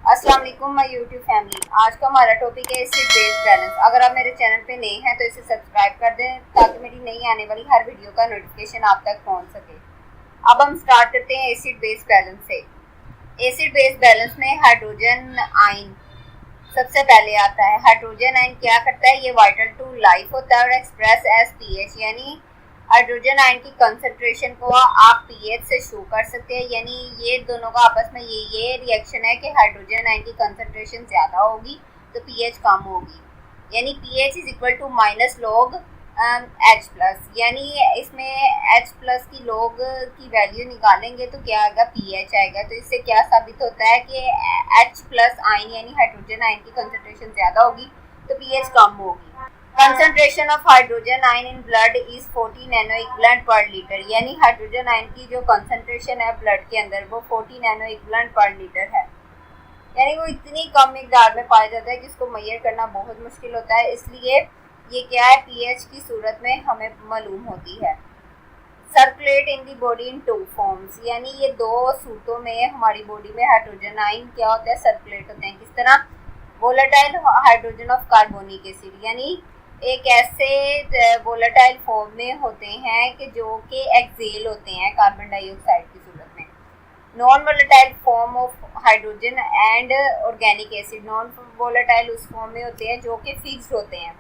अस्सलाम वालेकुम my YouTube family. आज का हमारा टॉपिक है एसिड बेस बैलेंस। अगर आप मेरे चैनल पे नए हैं तो इसे सब्सक्राइब कर दें ताकि मेरी नई आने वाली हर वीडियो का नोटिफिकेशन आप तक पहुंच सके। अब हम स्टार्ट करते हैं एसिड बेस बैलेंस से। एसिड बेस बैलेंस में हाइड्रोजन आयन सबसे पहले आता है। हाइड्रोजन आयन क्या करता है? ये वाइटल टू लाइफ होता है और एक्सप्रेस एज पीएच, यानी हाइड्रोजन आयन की कंसंट्रेशन को आप पीएच से शो कर सकते हैं। यानी ये दोनों का आपस में ये रिएक्शन है कि हाइड्रोजन आयन की कंसंट्रेशन ज़्यादा होगी तो पीएच कम होगी। यानी pH is equal to minus log H plus, यानी इसमें H प्लस की लॉग की वैल्यू निकालेंगे तो क्या आएगा? पीएच आएगा। तो इससे क्या साबित होता है कि H प्लस आयन यानी हाइड्रोजन आयन की कंसंट्रेशन ज़्यादा होगी तो पीएच कम होगी। Concentration of hydrogen ion in blood is 40 nano equivalent पर लीटर, यानी हाइड्रोजन आयन की जो कंसंट्रेशन है ब्लड के अंदर वो 40 नैनो इक्विवेलेंट पर लीटर है। यानी वो इतनी कम मिकदार में पाया जाता है कि इसको मेजर करना बहुत मुश्किल होता है। इसलिए ये क्या है? पीएच की सूरत में हमें मालूम होती है। Circulate in the body in two forms, यानी ये दो सूरतों में हमारी बॉडी में हाइड्रोजन आयन क्या होता है? सर्कुलेट होते हैं। किस तरह? Volatile hydrogen of carbonic acid, यानी एक ऐसे वोलेटाइल फॉर्म में होते हैं कि जो कि एक्सेल होते हैं कार्बन डाइऑक्साइड की सूरत में। Non volatile form of hydrogen and organic acid, non volatile उस फॉर्म में होते हैं जो कि फिक्स्ड होते हैं।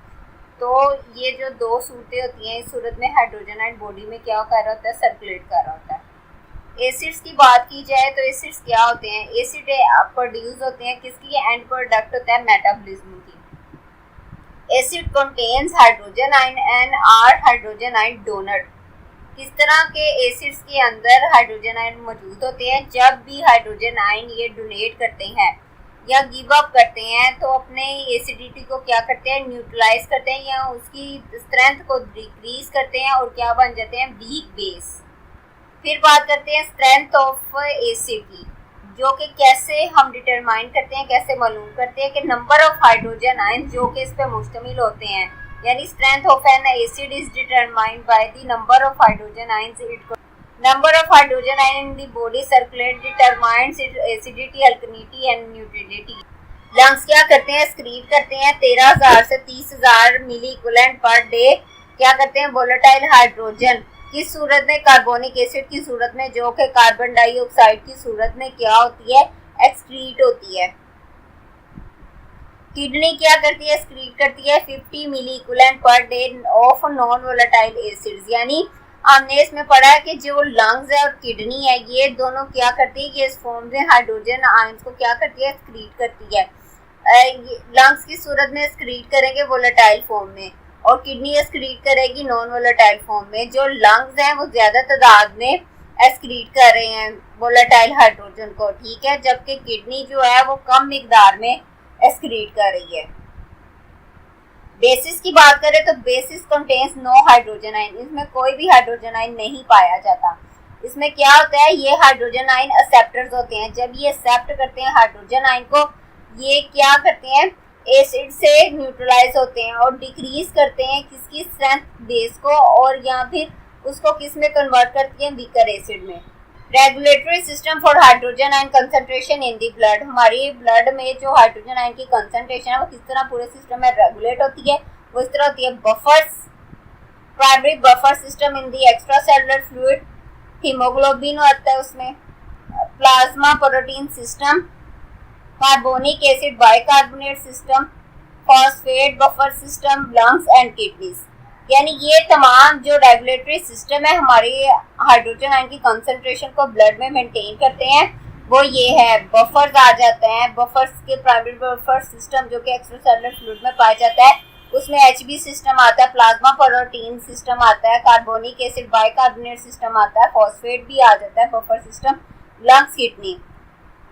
तो ये जो दो सूरतें होती हैं, इस सूरत में हाइड्रोजन आयन बॉडी में क्या कर रहा होता है? सर्कुलेट कर रहा होता है। एसिड्स की बात की जाए तो एसिड्स क्या होते हैं? एसिड प्रोड्यूस होते हैं किसकी? एंड प्रोडक्ट होता है मेटाबॉलिज्म की। Acid contains hydrogen ion and are hydrogen ion donor. किस तरह के एसिड्स के अंदर हाइड्रोजन आयन मौजूद होते हैं? जब भी हाइड्रोजन आयन ये डोनेट करते हैं या गिव अप करते हैं तो अपने एसिडिटी को क्या करते हैं? न्यूट्रलाइज करते हैं या उसकी स्ट्रेंथ को डिक्रीज करते हैं और क्या बन जाते हैं? Weak base. फिर बात करते हैं स्ट्रेंथ ऑफ एसिड की, जो कि कैसे हम डिटरमाइन करते हैं, कैसे मालूम करते हैं कि नंबर ऑफ हाइड्रोजन आयन जो कि इस पे मुश्तमिल होते हैं, यानी strength of an acid is determined by the number of hydrogen ions it number of hydrogen ion in the body circulate determines its acidity, alkalinity and neutrality. Lungs क्या करते हैं? स्क्रीट करते हैं 13,000 से 30,000 मिली इक्विवेलेंट पर डे। क्या करते हैं? Volatile hydrogen किस सूरत में? कार्बोनिक एसिड की सूरत में, जो कि कार्बन डाइऑक्साइड की सूरत में क्या होती है? एक्सक्रीट होती है। किडनी क्या करती है? एक्सक्रीट करती है 50 milliequivalent per day of non volatile acids. यानी हमने इसमें पढ़ा है कि जो लंग्स है और किडनी है ये दोनों क्या करती है? ये इस फॉर्म में हाइड्रोजन आयंस को क्या करती है? एक्सक्रीट करती है। लंग्स की सूरत में एक्सक्रीट करेंगे वोलेटाइल फॉर्म में और किडनी एक्सक्रीट करेगी नॉन वोलेटाइल फॉर्म में। जो लंग्स हैं वो ज्यादा तादाद में एक्सक्रीट कर रहे हैं वोलेटाइल हाइड्रोजन को, ठीक है, जबकि किडनी जो है वो कम मिकदार में एक्सक्रीट कर रही है। बेसिस की बात करें तो bases contains no hydrogen ion, इसमें कोई भी हाइड्रोजन आयन नहीं पाया जाता। इसमें क्या होता है? ये हाइड्रोजन आयन एक्सेप्टर्स होते हैं। जब ये एक्सेप्ट करते हैं हाइड्रोजन आयन को, ये क्या करते हैं? एसिड से न्यूट्रलाइज होते हैं और डिक्रीज करते हैं किसकी? स्ट्रेंथ बेस को, और या फिर उसको किस में कन्वर्ट करती है? वीकर एसिड में। Regulatory system for hydrogen ion concentration in the blood, हमारी ब्लड में जो हाइड्रोजन आयन की कंसंट्रेशन है वो किस तरह पूरे सिस्टम में रेगुलेट होती है? वो इस तरह होती है। Buffers, primary buffer system in the extra cellular fluid, haemoglobin होता है उसमें, plasma protein system, carbonic acid bicarbonate system, phosphate buffer system, lungs and kidneys. यानी ये तमाम जो रेगुलेटरी सिस्टम है हमारी हाइड्रोजन आयन की कंसंट्रेशन को ब्लड में मेंटेन करते हैं, वो ये है। बफर्स आ जाते हैं। बफर्स के प्राइमरी बफर सिस्टम जो कि एक्स्ट्रासेलुलर फ्लूइड में पाया जाता है, उसमें एचबी सिस्टम आता है, प्लाज्मा प्रोटीन सिस्टम आता है, कार्बोनिक एसिड बाइकार्बोनेट सिस्टम आता है, फॉस्फेट भी आ जाता है बफर सिस्टम, लंग्स, किडनी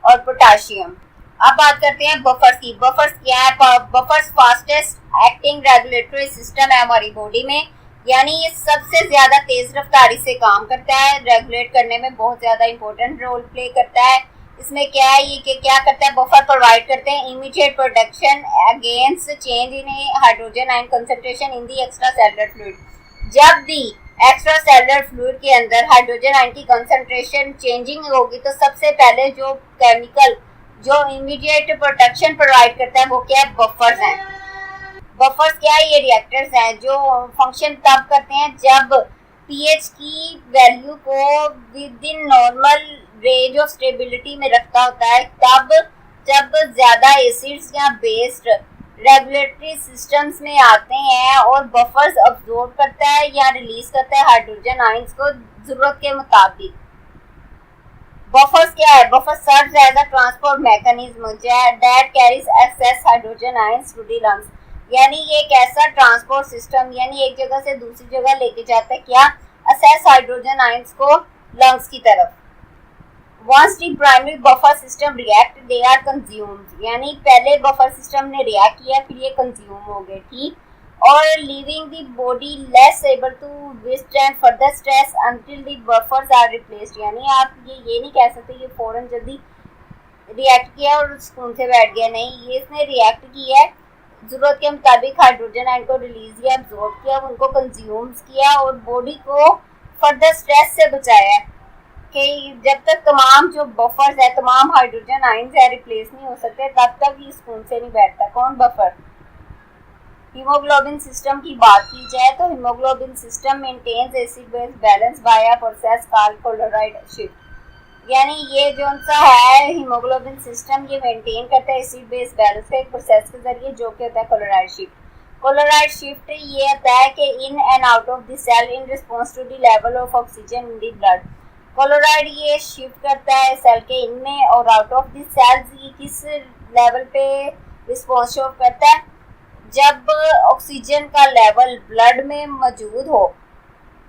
और पोटाशियम। अब बात करते हैं बफर्स की। बफर्स क्या है? Buffers fastest acting regulatory system है हमारी बॉडी में, यानी ये सबसे ज्यादा तेज रफ्तारी से काम करता है, रेगुलेट करने में बहुत ज्यादा इंपॉर्टेंट रोल प्ले करता है। इसमें क्या है? ये क्या करता है? बफर प्रोवाइड करते हैं immediate protection against change in hydrogen ion concentration in the extra cellular fluid. जब भी एक्स्ट्रा सेलुलर फ्लूइड के अंदर हाइड्रोजन आयन की कंसंट्रेशन चेंजिंग होगी तो सबसे पहले जो केमिकल जो इमीडिएट प्रोटेक्शन प्रोवाइड करता है वो क्या है, बफर्स हैं। बफर्स क्या है, ये रिएक्टर्स हैं जो फंक्शन तब करते हैं जब पीएच की वैल्यू को with in normal range of stability में रखता होता है, तब जब ज्यादा एसिड्स या बेस्ड रेगुलेटरी सिस्टम्स में आते हैं और बफर्स अब्जॉर्ब करता है या रिलीज करता है हाइड्रोजन आयंस को जरूरत के मुताबिक। बफर्स क्या है, buffer serves as a transport mechanism that carries excess hydrogen ions to the lungs, यानी ये एक ऐसा ट्रांसपोर्ट सिस्टम यानी एक जगह से दूसरी जगह लेके जाता है क्या, एक्सेस हाइड्रोजन आयंस को लंग्स की तरफ। Once the primary buffer system react, they are consumed, यानी पहले बफर सिस्टम ने रिएक्ट किया फिर ये कंज्यूम हो गए, ठीक, और leaving the body less able to withstand further stress until the buffers are replaced, यानी आप ये नहीं कह सकते ये फौरन जल्दी रिएक्ट किया और सुकून से बैठ गया, नहीं, ये इसने रिएक्ट किया है, जरूरत के मुताबिक हाइड्रोजन आयन को रिलीज या एब्जॉर्ब किया, उनको कंज्यूम किया और बॉडी को फर्दर स्ट्रेस से बचाया कि जब तक तमाम जो बफर्स है, तमाम हाइड्रोजन आयंस है रिप्लेस नहीं हो सकते तब तक ये स्पून से नहीं बैठता। कौन बफर? हीमोग्लोबिन सिस्टम की बात की जाए तो haemoglobin system maintains acid base balance by a process called chloride shift, यानी ये जो सा है हीमोग्लोबिन सिस्टम ये मेंटेन करता है एसिड बेस बैलेंस का एक प्रोसेस के जरिए जो कि होता है क्लोराइड शिफ्ट। क्लोराइड शिफ्ट ये होता है कि in and out of the cell in response to the level of oxygen in the blood. Chloride ये शिफ्ट करता है सेल के इनमें और आउट ऑफ द सेल्स, ये किस लेवल पे रिस्पॉन्स शो करता है, जब ऑक्सीजन का लेवल ब्लड में मौजूद हो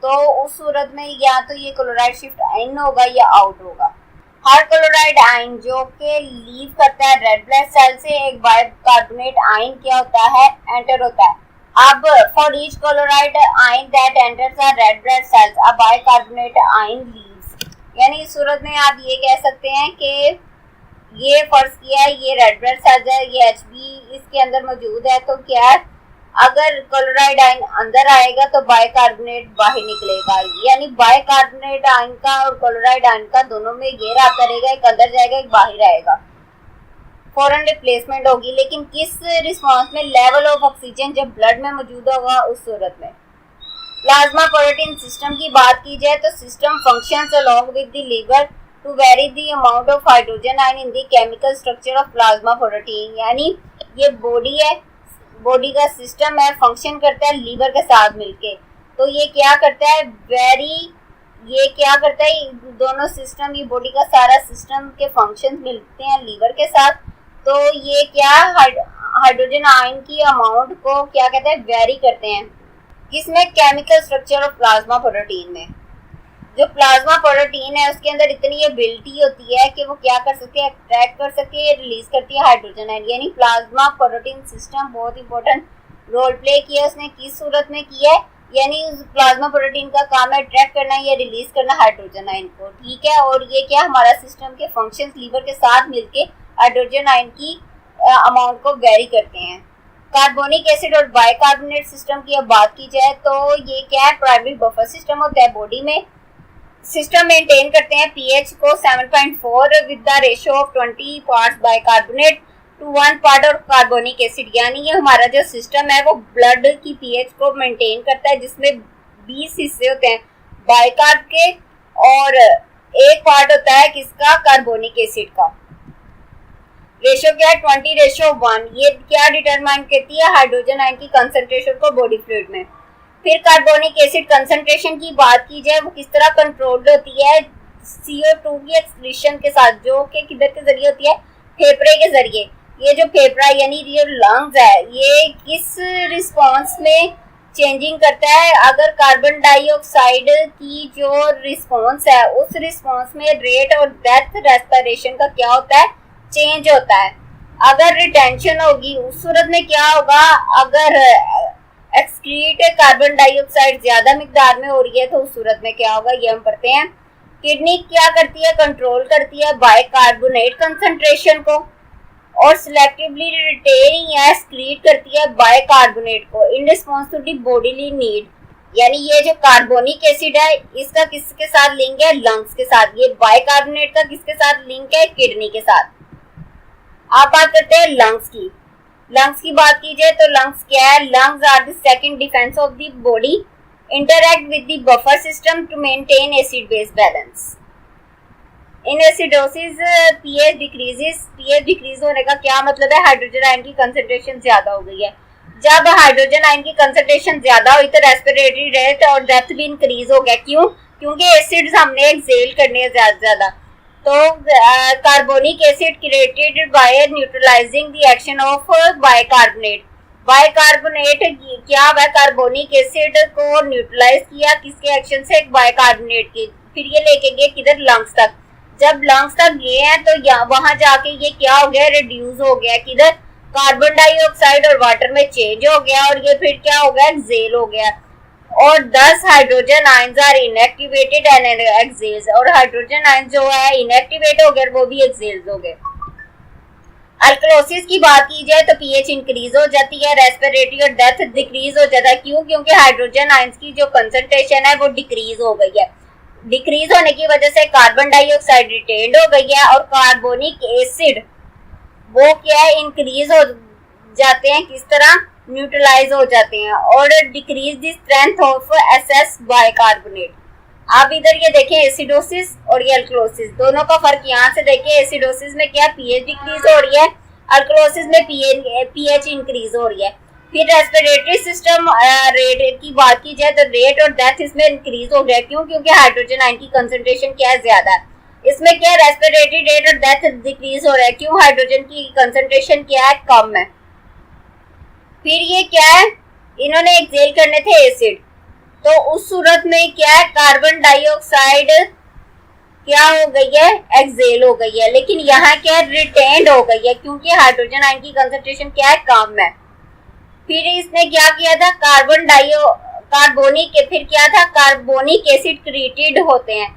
तो उस सूरत में या तो ये क्लोराइड शिफ्ट इन होगा या आउट होगा। हर क्लोराइड आयन जो कि लीव करता है रेड ब्लड सेल से एक बाइकार्बोनेट आयन क्या होता है, एंटर होता है। अब for each chloride ion that enters a red blood cells a bicarbonate ion leaves, यानी इस सूरत में आप ये कह सकते हैं कि ये फर्ज किया है ये रेड ब्लड सेल्स है, ये Hb इसके अंदर मौजूद है, तो क्या है अगर क्लोराइड आयन अंदर आएगा तो बाइकार्बोनेट बाहर निकलेगा, यानी बाइकार्बोनेट आयन का और क्लोराइड आयन का दोनों में ये रास्ता रहेगा, एक अंदर जाएगा एक बाहर आएगा, फौरन रिप्लेसमेंट होगी। लेकिन किस रिस्पांस में, लेवल ऑफ ऑक्सीजन जब ब्लड में मौजूद होगा उस सूरत में। प्लाज्मा प्रोटीन सिस्टम की बात की जाए तो system functions along with the liver to vary the amount of hydrogen ion in the chemical structure of plasma protein, यानी ये बॉडी है, बॉडी का सिस्टम है, फंक्शन करता है लीवर के साथ मिलके, तो ये क्या करता है ये क्या करता है, दोनों सिस्टम, ये बॉडी का सारा सिस्टम के फंक्शंस मिलते हैं लीवर के साथ, तो ये क्या हाइड्रोजन आयन की अमाउंट को क्या कहते हैं, वेरी करते हैं। किसमें? Chemical structure of plasma protein में। जो प्लाज्मा प्रोटीन है उसके अंदर इतनी एबिलिटी होती है कि वो क्या कर सकती है, अट्रैक्ट कर सकती है, रिलीज करती है हाइड्रोजन आयन, यानी प्लाज्मा प्रोटीन सिस्टम बहुत इंपॉर्टेंट रोल प्ले किया उसने। किस सूरत में किया है, यानी उस प्लाज्मा प्रोटीन का काम है अट्रैक्ट करना या रिलीज करना हाइड्रोजन आयन को, ठीक है। और ये क्या हमारा सिस्टम के फंक्शंस लीवर के साथ मिलके हाइड्रोजन आयन की अमाउंट को वेरी करते हैं। कार्बोनिक एसिड और बाइकार्बोनेट सिस्टम की अब बात की जाए तो ये क्या है, प्राइमरी बफर सिस्टम होता है बॉडी में। सिस्टम मेंटेन करते हैं पीएच को 7.4 with the ratio of 20 parts bicarbonate to 1 part और कार्बोनिक एसिड, यानी ये हमारा जो सिस्टम है वो ब्लड की पीएच को मेंटेन करता है, जिसमें 20 हिस्से होते हैं बाइकार्ब के और एक पार्ट होता है किसका, कार्बोनिक एसिड का। रेशियो क्या है, 20:1। ये क्या डिटरमाइन करती है, हाइड्रोजन आयन की कंसंट्रेशन को बॉडी फ्लूइड में। फिर कार्बोनिक एसिड कंसंट्रेशन की बात की जाए वो किस तरह कंट्रोल्ड होती है, CO2 की एक्सक्रीशन के साथ, जो कि किधर के जरिए होती है, फेफड़े के जरिए। ये जो फेफड़ा यानी ये लंग्स है ये किस रिस्पांस में चेंजिंग करता है, अगर कार्बन डाइऑक्साइड की जो रिस्पांस है उस रिस्पांस में रेट और डेप्थ रेस्पिरेशन का क्या होता है, चेंज होता है। अगर रिटेंशन होगी उस सूरत में क्या होगा, अगर एक्सक्रीट कार्बन डाइऑक्साइड ज्यादा मिकदार में हो रही है तो उस सूरत में क्या होगा, ये हम पढ़ते हैं। किडनी क्या करती है, कंट्रोल करती है बाइकार्बोनेट कंसंट्रेशन को और सिलेक्टिवली रिटेन या एक्सक्रीट करती है बाइकार्बोनेट को in response to the bodily need, यानी ये जो कार्बोनिक एसिड है इसका किसके साथ लिंक है, लंग्स के साथ। ये बाइकार्बोनेट का किसके साथ लिंक है, किडनी के साथ। आप बात करते हैं लंग्स की। लंग्स की बात कीजिए तो लंग्स क्या है? Lungs are the second defence of the body, interact with the buffer system to maintain acid base balance. In acidosis pH decreases. PH decrease होने का क्या मतलब है? हाइड्रोजन आयन की कंसंट्रेशन ज्यादा हो गई है। जब हाइड्रोजन आयन की कंसंट्रेशन ज्यादा हुई तो रेस्पिरेटरी रेट और डेथ भी इंक्रीज हो गया। क्यों? क्योंकि एसिड्स हमने एक्सेल करने ज्यादा। तो carbonic acid created by neutralising the action of bicarbonate. Bicarbonate क्या है? कार्बोनिक एसिड को न्यूट्रलाइज किया किसके एक्शन से? बाइकार्बोनेट के। फिर ये लेके गए किधर? लंग्स तक। जब लंग्स तक गए हैं तो वहां जाके ये क्या हो गया? रिड्यूस हो गया किधर? कार्बन डाइऑक्साइड और वाटर में चेंज हो गया और ये फिर क्या हो गया? एक्सेल हो गया। और 10 hydrogen ions are inactivated and expels. और हाइड्रोजन आयन जो है इनएक्टिवेट हो गए, वो भी एक्सेल्स हो गए। अल्कलोसिस की बात की जाए तो पीएच इंक्रीज हो जाती है, रेस्पिरेटरी और डेथ डिक्रीज हो जाता है। क्यों? क्योंकि हाइड्रोजन आयंस की जो कंसंट्रेशन है वो डिक्रीज हो गई है। डिक्रीज होने की वजह से कार्बन डाइऑक्साइड रिटेन्ड हो गई है और कार्बोनिक एसिड वो क्या है? इंक्रीज हो जाते हैं। किस तरह? न्यूट्रलाइज हो जाते हैं और decrease the strength of excess bicarbonate. आप इधर ये देखें एसिडोसिस और ये अल्कलोसिस, दोनों का फर्क यहाँ से देखें। एसिडोसिस में क्या? पीएच डिक्रीज हो रही है, अल्कलोसिस में पीएच इंक्रीज हो रही है। फिर रेस्पिरेटरी सिस्टम रेट की बात की जाए तो रेट और डेथ इसमें इंक्रीज हो गया। क्यों? क्योंकि हाइड्रोजन आयन की कंसंट्रेशन क्या है? ज्यादा है। इसमें क्या? रेस्पिरेटरी रेट और डेथ डिक्रीज हो रहा है। क्यों? हाइड्रोजन की कंसंट्रेशन क्या है? कम है। फिर ये क्या है? इन्होंने एक्सेल करने थे एसिड, तो उस सूरत में क्या है? कार्बन डाइऑक्साइड क्या हो गई है? एक्सेल हो गई है। लेकिन यहाँ क्या? रिटेन्ड हो गई है क्योंकि हाइड्रोजन आयन की कंसंट्रेशन क्या है? कम है। फिर इसने क्या किया था? फिर क्या था? कार्बोनिक एसिड क्रिएटेड होते हैं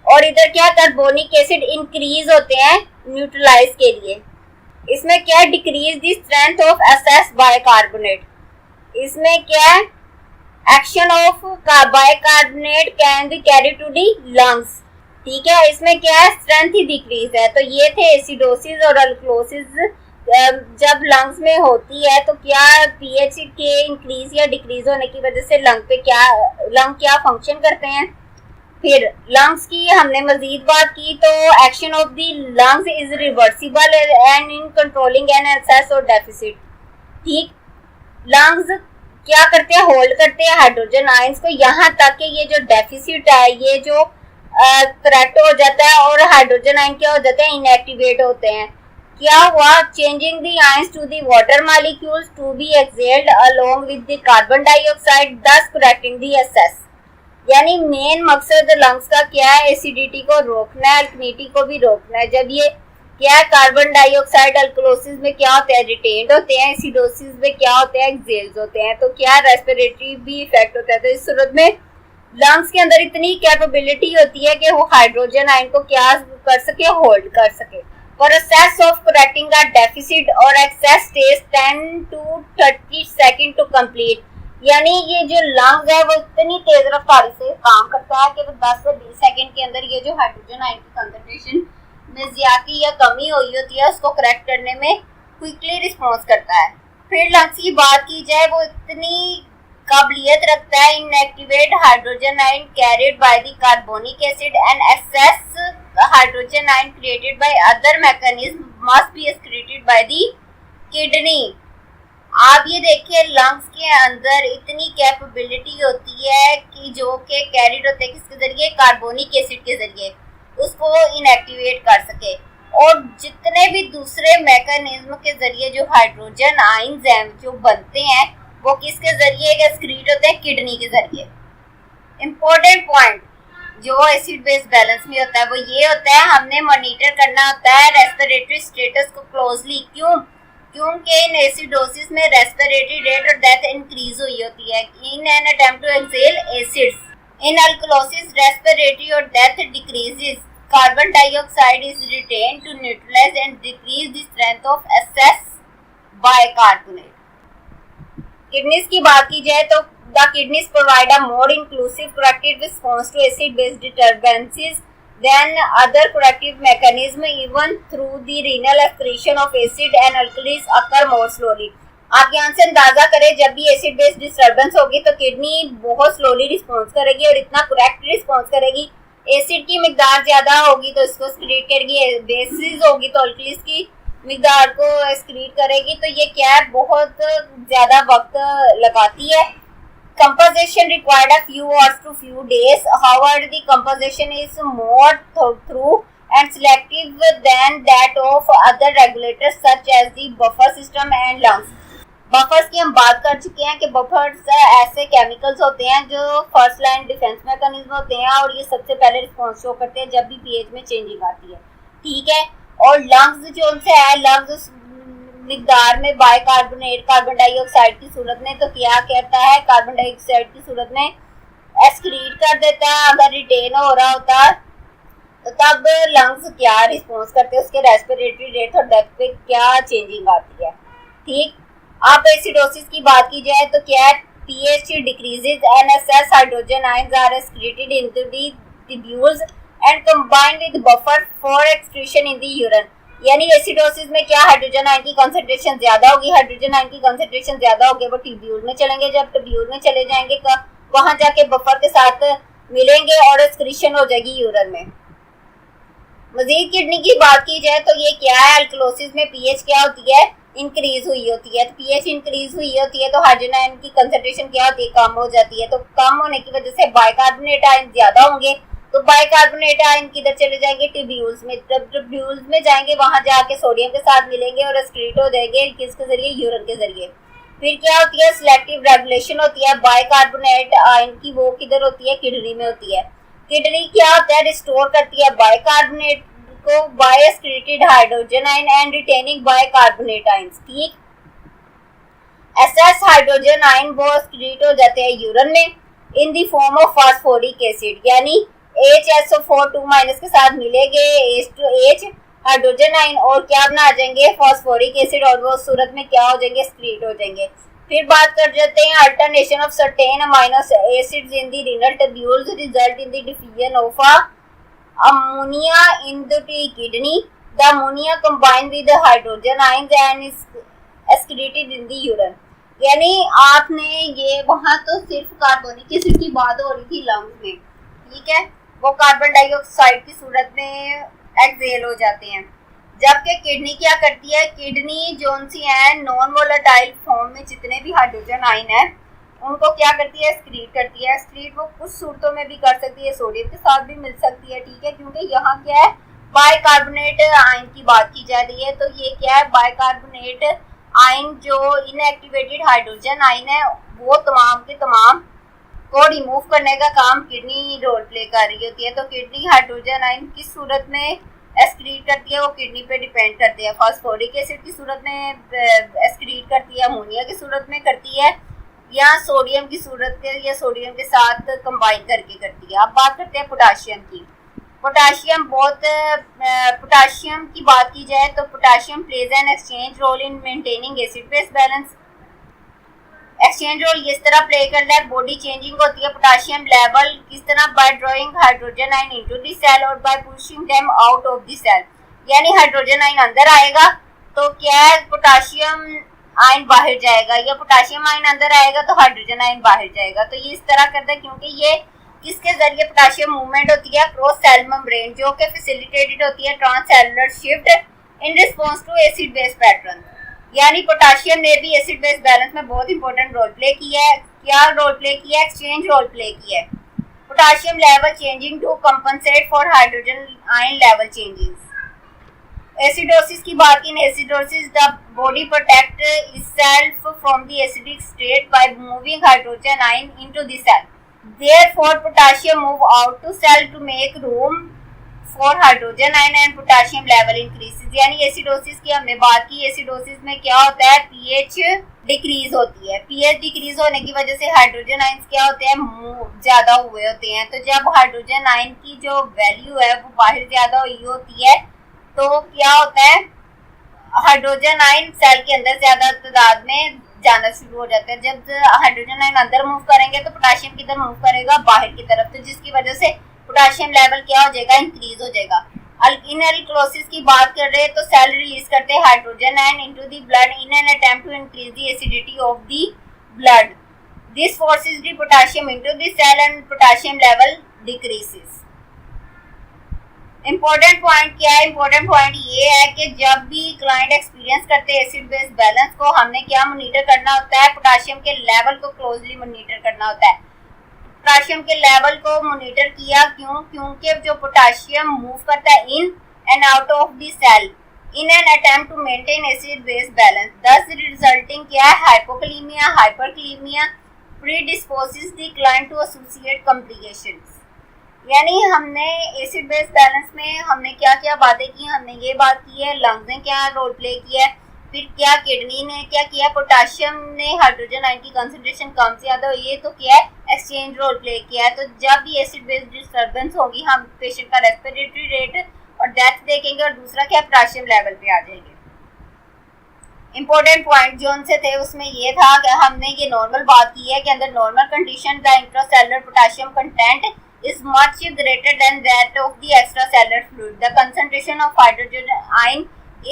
और इधर क्या? कार्बोनिक एसिड इंक्रीज होते हैं न्यूट्रलाइज के लिए। इसमें क्या? Decrease the strength of excess bicarbonate. इसमें क्या है? Action of bicarbonate can be carry to the lungs. ठीक है, इसमें क्या है? स्ट्रेंथ ही डिक्रीज है। तो ये थे एसिडोसिस और अल्कलोसिस। जब लंग्स में होती है तो क्या पीएच के इंक्रीज या डिक्रीज होने की वजह से लंग क्या फंक्शन करते हैं। फिर लंग्स की हमने मजीद बात की तो action of the lungs is reversible and in controlling an excess और डेफिसिट। ठीक, लंग्स क्या करते हैं? होल्ड करते हैं हाइड्रोजन आयंस को यहाँ तक कि ये जो डेफिसिट है ये जो करेक्ट हो जाता है और हाइड्रोजन आयन क्या हो जाते हैं? इनएक्टिवेट होते हैं। क्या हुआ? Changing the ions to the water molecules to be exhaled along with the carbon dioxide, thus correcting the excess. यानी मेन मकसद लंग्स का क्या है? एसिडिटी को रोकना है, अल्कनिटी को भी रोकना है। जब ये क्या है? कार्बन डाइऑक्साइड अल्कलोसिस में क्या होते हैं? रिटेन्ड होते हैं। एसिडोसिस में क्या होते हैं? एक्सेल्स होते हैं। तो क्या रेस्पिरेटरी भी इफेक्ट होता है। तो इस सूरत में लंग्स के अंदर इतनी कैपेबिलिटी होती है कि वो हाइड्रोजन आयन को क्या कर सके? होल्ड कर सके। Process of correcting a deficit और excess takes 10 to 30 second to complete. यानी ये जो लंग है वो इतनी तेज रफ्तारी से काम करता है कि वो 10 से 20 सेकंड के अंदर ये जो हाइड्रोजन आयन की कंसंट्रेशन में ज्यादा या कमी हुई होती है उसको करेक्ट करने में क्विकली रिस्पॉन्स करता है। फिर लंग्स की बात की जाए वो इतनी काबिलियत रखता है inactivate hydrogen ion carried by the carbonic acid and excess hydrogen ion created by other mechanism must be excreted by the kidney. आप ये देखिए लंग्स के अंदर इतनी कैपेबिलिटी होती है कि जो के कैरिड होते हैं किसके जरिए? कार्बोनिक एसिड के जरिए उसको इनएक्टिवेट कर सके। और जितने भी दूसरे मैकेनिज्म के जरिए जो हाइड्रोजन आयंस हैं जो बनते हैं वो किसके जरिए एक्सक्रीट होते हैं? किडनी के जरिए। इंपॉर्टेंट पॉइंट जो एसिड बेस बैलेंस में होता है वो ये होता है, हमने मॉनिटर करना होता है रेस्पिरेटरी स्टेटस को क्लोजली। क्यों? क्योंकि इन एसिडोसिस में रेस्पिरेटरी रेट और डेथ इंक्रीज हुई होती है in an attempt to expel acids. In alkalosis respiratory और डेथ decreases, carbon dioxide is retained to neutralize and decrease the strength of excess bicarbonate. Kidneys की बात की जाए तो the kidneys provide a more inclusive corrective response to acid base disturbances then other corrective mechanism even through the renal excretion of acid and alkalis occur more slowly. आप यहाँ से अंदाजा करें, जब भी एसिड बेस डिस्टर्बेंस होगी तो kidney बहुत स्लोली रिस्पॉन्स करेगी और इतना करेक्ट रिस्पॉन्स करेगी। एसिड की मिकदार ज्यादा होगी तो इसको एक्सक्रीट करेगी, बेसिस होगी तो अल्कलीस की मिकदार को एक्सक्रीट करेगी। तो ये क्या है, बहुत ज्यादा वक्त लगाती है। Composition required a few hours to few days. However, the composition is more thorough and selective than that of other regulators such as the buffer system and lungs. Buffers की हम बात कर चुके हैं कि बफर्स ऐसे केमिकल्स होते हैं जो फर्स्ट लाइन डिफेंस मैकेनिज्म होते हैं और ये सबसे पहले रिस्पॉन्स शो करते हैं जब भी पीएच में चेंजिंग आती है, ठीक है। और लंग्स जो उनसे है, लंग्स मिकदार में बाइकार्बोनेट कार्बन डाइऑक्साइड की सूरत में तो क्या करता है, कार्बन डाइऑक्साइड की सूरत में एक्सक्रीट कर देता है। अगर रिटेन हो रहा होता तो तब लंग्स क्या रिस्पॉन्स करते हैं, उसके रेस्पिरेटरी रेट और डेथ पे क्या चेंजिंग आती है, ठीक। अब एसिडोसिस की बात की जाए तो क्या है, pH decreases and excess hydrogen ions are excreted into the tubules and combined with buffer for excretion in the urine. यानी एसिडोसिस में क्या, हाइड्रोजन आयन की कंसंट्रेशन ज्यादा होगी, हाइड्रोजन आयन की कंसंट्रेशन ज्यादा होगी, वो ट्यूब्यूल में चलेंगे। जब ट्यूब्यूल में चले जाएंगे वहां जाके बफर के साथ मिलेंगे और एक्सक्रीशन हो जाएगी यूरिन में। मजीद किडनी की बात की जाए तो ये क्या है, अल्कलोसिस में पीएच क्या होती है, इंक्रीज हुई होती है। तो पीएच इंक्रीज हुई होती है तो हाइड्रोजन आयन की कंसंट्रेशन क्या होती है, कम हो जाती है। तो कम होने की वजह से बाइकार्बोनेट आयन ज्यादा होंगे, तो बाइकार्बोनेट आयन किधर चले जाएंगे, ट्यूब्यूल्स में। जब ट्यूब्यूल्स में जाएंगे वहां जाके सोडियम के साथ मिलेंगे और एक्सक्रीट हो जाएंगे, किसके जरिए, यूरिन के जरिए। फिर क्या होती है, सिलेक्टिव रेगुलेशन होती है बाइकार्बोनेट आयन की, वो किधर होती है, किडनी में होती है। किडनी क्या होता है, रिस्टोर करती है बाइकार्बोनेट को by excreted hydrogen ion and retaining bicarbonate ions, ठीक। एक्सेस हाइड्रोजन आयन वो एक्सक्रीट हो जाते हैं यूरिन में in the form of phosphoric acid, यानी HSO4 के साथ मिलेंगे H2H हाइड्रोजन आयन और क्या बना जाएंगे, फास्फोरिक एसिड, और वो सूरत में क्या हो जाएंगे, एक्सक्रीट हो जाएंगे। फिर बात कर जाते हैं alternation of certain amino acids in the renal tubules result in the diffusion of ammonia in the kidney. The ammonia combined with the hydrogen ions and is excreted in the urine. यानी आपने ये वहां तो सिर्फ carbonic acid की बात हो रही थी लंग्स में, ठीक है, वो कार्बन डाइऑक्साइड की सूरत में एक्सहेल हो जाते हैं। जबकि किडनी क्या करती है, किडनी जोन सी है नॉन वोलेटाइल फॉर्म में जितने भी हाइड्रोजन आयन है उनको क्या करती है, एक्सक्रीट करती है। एक्सक्रीट वो कुछ सूरतों में भी कर सकती है, सोडियम के साथ भी मिल सकती है, ठीक है, क्योंकि यहाँ क्या है, बाइकार्बोनेट आयन की बात की जा रही है। तो ये क्या है, बाइकार्बोनेट आयन जो इनएक्टिवेटेड हाइड्रोजन आयन है वो तमाम के तमाम को रिमूव करने का काम किडनी रोल प्ले कर रही होती है। तो किडनी हाइड्रोजन आयन किस सूरत में एक्सक्रीट करती है, वो किडनी पे डिपेंड करती है। फास्फोरिक एसिड की सूरत में एक्सक्रीट करती है, अमोनिया की सूरत में करती है, या सोडियम की सूरत के या सोडियम के साथ कंबाइन करके करती है। अब बात करते हैं पोटाशियम की। पोटाशियम की बात की जाए तो potassium plays an exchange role in maintaining acid base balance. Exchange role इस तरह प्ले करता है, बॉडी चेंजिंग होती है पोटाशियम लेवल किस तरह, by drawing hydrogen ion into the cell और by pushing them out of the cell. यानी हाइड्रोजन आयन अंदर आएगा तो क्या है, पोटाशियम आयन बाहर जाएगा, या पोटाशियम आयन अंदर आएगा तो हाइड्रोजन आयन बाहर जाएगा। तो ये इस तरह करता है क्योंकि ये किसके जरिए पोटाशियम मूवमेंट होती है, क्रॉस सेल मेम्ब्रेन, जो कि फैसिलिटेटेड होती है transcellular shift in response to acid base pattern. यानी पोटाशियम ने भी एसिड बेस बैलेंस में बहुत इंपॉर्टेंट रोल प्ले किया है। क्या रोल प्ले किया है, एक्सचेंज रोल प्ले किया है। Potassium level changing to compensate for hydrogen ion level changes. Acidosis की बात की, acidosis the body protect itself from the acidic state by moving hydrogen ion into the cell. Therefore, potassium move out to cell to make room for hydrogen ion and potassium level increases. यानी acidosis की हमने बात की, acidosis में क्या होता है, pH decrease होती है। पीएच डिक्रीज होने की वजह से हाइड्रोजन आयंस क्या होते हैं, ज्यादा हुए होते हैं। तो जब हाइड्रोजन आयन की जो वैल्यू है वो बाहर ज्यादा हुई होती है तो क्या होता है, हाइड्रोजन आयन सेल के अंदर ज्यादा तादाद में जाना शुरू हो जाता है। जब हाइड्रोजन आयन अंदर मूव करेंगे तो पोटाशियम किधर मूव करेगा, बाहर की तरफ, तो जिसकी वजह से पोटाशियम लेवल क्या हो जाएगा, इंक्रीज हो जाएगा। इन अल्कलोसिस की बात कर रहे हैं तो सेल रिलीज करते हैं hydrogen ion into the blood in an attempt to increase the acidity of the blood. This forces the potassium into the cell and potassium level decreases. Important point क्या है, इंपॉर्टेंट पॉइंट ये है कि जब भी client experience करते हैं acid base balance को, हमने क्या मॉनिटर करना होता है, पोटाशियम के लेवल को क्लोजली मॉनिटर करना होता है। पोटाशियम के लेवल को मॉनिटर किया क्यों, क्योंकि जो पोटाशियम मूव करता है in and out of the cell in an attempt to maintain acid base balance, thus resulting क्या है, hypokalemia, hyperkalemia predisposes the client to associate complications. यानी हमने एसिड बेस बैलेंस में हमने क्या क्या बातें की, हमने ये बात की है लंग्स ने क्या रोल प्ले किया है, फिर क्या किडनी ने क्या किया, पोटाशियम ने हाइड्रोजन आयन की कंसंट्रेशन कम से ज्यादा हुई है तो क्या है, एक्सचेंज रोल प्ले किया है। तो जब भी एसिड बेस डिस्टर्बेंस होगी हम पेशेंट का रेस्पिरेटरी रेट और डेथ देखेंगे, और दूसरा क्या पोटाशियम लेवल पे आ जाएंगे। इंपॉर्टेंट पॉइंट जो उनसे थे उसमें ये था कि हमने ये नॉर्मल बात की है कि अंदर normal condition the intracellular potassium content is much greater than that of the extracellular fluid. The concentration of hydrogen ion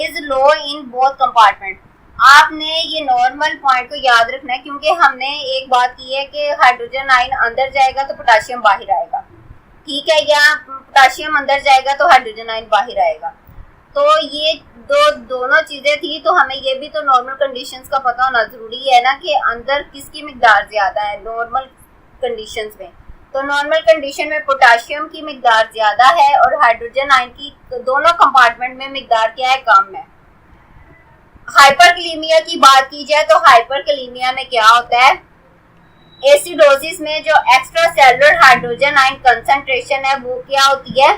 is low in both compartment. आपने ये नॉर्मल पॉइंट को याद रखना है क्योंकि हमने एक बात की है कि हाइड्रोजन आयन अंदर जाएगा तो पोटाशियम बाहर आएगा, ठीक है, या पोटाशियम अंदर जाएगा तो हाइड्रोजन आयन बाहर आएगा। तो ये दोनों चीजें थी, तो हमें ये भी तो नॉर्मल कंडीशंस का पता होना जरूरी है ना कि अंदर किसकी मिकदार ज्यादा है नॉर्मल कंडीशंस में। तो नॉर्मल कंडीशन में पोटाशियम की मिकदार ज्यादा है और हाइड्रोजन आयन की दोनों कंपार्टमेंट में मिकदार क्या है, कम है। हाइपरकलीमिया की बात की जाए तो हाइपरकलीमिया में क्या होता है, एसिडोसिस में जो extra cellular hydrogen ion concentration है वो क्या होती है,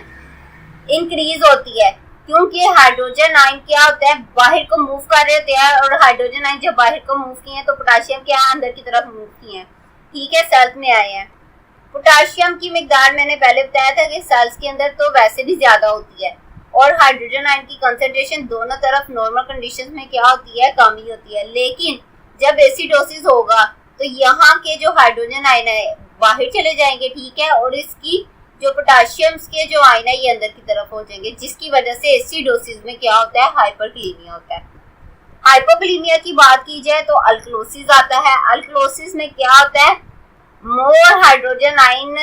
इंक्रीज होती है, क्योंकि हाइड्रोजन आयन क्या होता है, बाहर को मूव कर रहे होते हैं, और हाइड्रोजन आयन जब बाहर को मूव किए हैं तो पोटाशियम क्या अंदर की तरफ मूव किए हैं, ठीक है, सेल्स में आए हैं। पोटाशियम की मिकदार मैंने पहले बताया था कि सेल्स के अंदर तो वैसे भी ज्यादा होती है, और हाइड्रोजन आयन की कंसंट्रेशन दोनों तरफ नॉर्मल कंडीशंस में क्या होती है, कम ही होती है। लेकिन जब एसिडोसिस होगा तो यहाँ के जो हाइड्रोजन आयन है बाहर चले जाएंगे, ठीक है, और इसकी जो पोटाशियम के जो आयन है ये अंदर की तरफ हो जाएंगे, जिसकी वजह से एसिडोसिस में क्या होता है, हाइपरकलीमिया होता है। हाइपोकलीमिया की बात की जाए तो अल्कलोसिस आता है। अल्कलोसिस में क्या होता है, मोर हाइड्रोजन आयन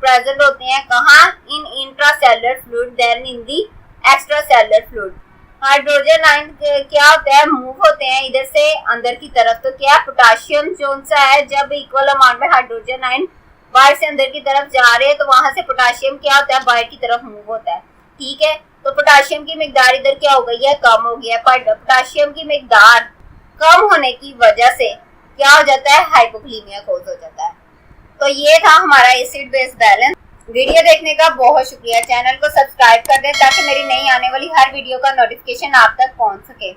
प्रेजेंट होते हैं कहाँ, इन intracellular fluid then in the extracellular fluid. Hydrogen ion क्या होता है, मूव होते हैं इधर से अंदर की तरफ, तो क्या पोटाशियम जो सा है जब इक्वल अमाउंट में हाइड्रोजन आयन बाहर से अंदर की तरफ जा रहे हैं तो वहां से पोटाशियम क्या होता है, बाहर की तरफ मूव होता है, ठीक है। तो पोटाशियम की मिकदार इधर क्या हो गई है, कम हो गया है, पर पोटाशियम की मिकदार कम होने की वजह से क्या हो जाता है, हाइपोकलीमिया कॉज हो जाता है। तो ये था हमारा एसिड बेस बैलेंस। वीडियो देखने का बहुत शुक्रिया। चैनल को सब्सक्राइब कर दें ताकि मेरी नई आने वाली हर वीडियो का नोटिफिकेशन आप तक पहुंच सके।